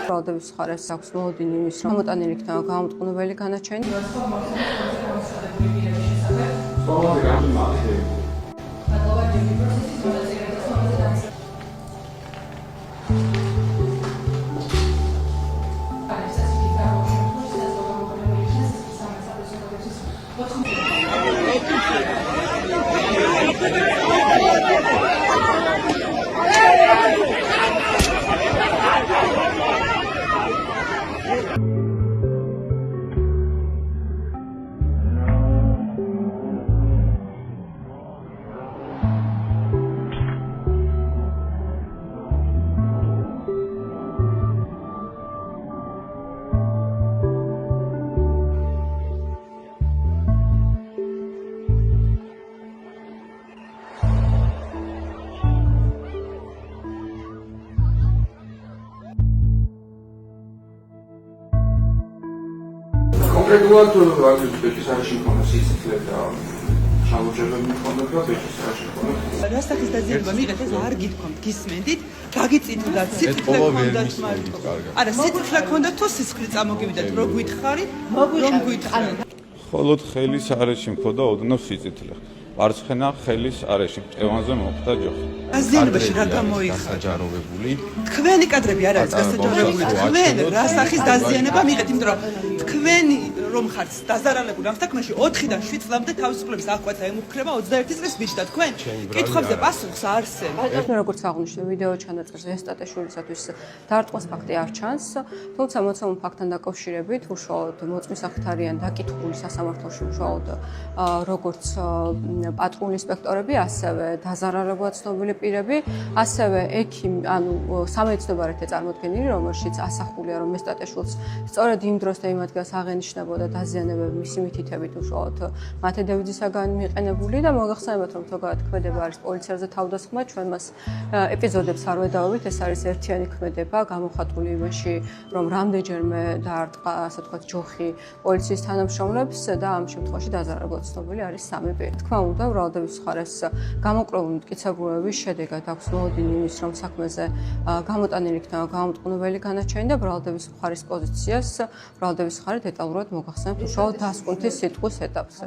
ბრალდების მხარეს აქვს მოლოდინი იმის, რომ გამოტანილი იქნება გამომტყუნებელი განაჩენი. Конкретულად ბეჭდის არაში მქონდა სიცოცხლე და ჩამოჭრებები მქონდა და ბეჭდის არაში მქონდა. რასახის დაზიანება მიიღეთ ეს არ გითქვამთ, გისმენდით, გაგიწითვლათ, სიცოცხლე ქონდათ მარტო. არა, სიცოცხლე ქონდათ თუ სისხლი წამოგივიდათ, რო გითხარით, რომ გითხარით. მხოლოდ ხელის არეში მქონდა ოდნავ სიცოცხლე. მარცხენა ხელის არეში მწევანზე მოხდა ჯოხი. დაზიანებაში რა გამოიხატა? საჯაროვებული. თქვენი კადრები არ არის გასაჯაროვებული. თქვენ რასახის დაზიანება მიიღეთ, იმიტომ რომ თქვენი რომ ხართ დაზარალებულ ამ საქმეში 4-დან 7 წლამდე თავისუფლების აღკვეთა ემუქრება 21 წლის ბიჭს და თქვენ კითხვებზე პასუხს არ სცემთ. როგორც აღნიშნე ვიდეო ჩანაწერზე ესტატეშვილისათვის დარტყმის ფაქტი არ ჩანს, თუმცა მოცემულ ფაქტთან დაკავშირებით უშუალოდ მოწმის სახით არიან დაკითხული სასამართლოში უშუალოდ როგორც პატრული ინსპექტორები, ასევე დაზარალებულად ცნობილი პირები, ასევე ექიმი, ანუ სამეცნიერო წარმოდგენილი, რომელშიც ასახულია, რომ ესტატეშვილს სწორედ იმ დროს და იმ ადგილას აღენიშნებოდა დაზიანებები მისი მითითებით უშუალოდ მათედევიძისაგან მიყენებული და მოგახსენებათ, რომ ზოგადად ქმედება არის პოლიციაზე თავდასხმა, ჩვენ მას ეპიზოდებს არ ვედავებით, ეს არის ერთიანი ქმედება, გამოხატული იმაში, რომ რამდენჯერმე დაარტყა, ასე ვთქვათ, ჯოხი პოლიციის თანამშრომლებს და ამ შემთხვევაში დაზარალებლად ცნობილი არის 3 პირი. თქმა უნდა, ბრალდების მხარეს გამოკვლეული მტკიცებულებების შედეგად აქვს მოლოდინი იმის, რომ საქმეზე გამოტანილი იქნება გამომტყუნებელი განაჩენი და ბრალდების მხარის პოზიციას ბრალდების მხარე დეტალურად მოგახსენებთ უშუალოდ დასკვნითის სიტყვის ეტაპზე.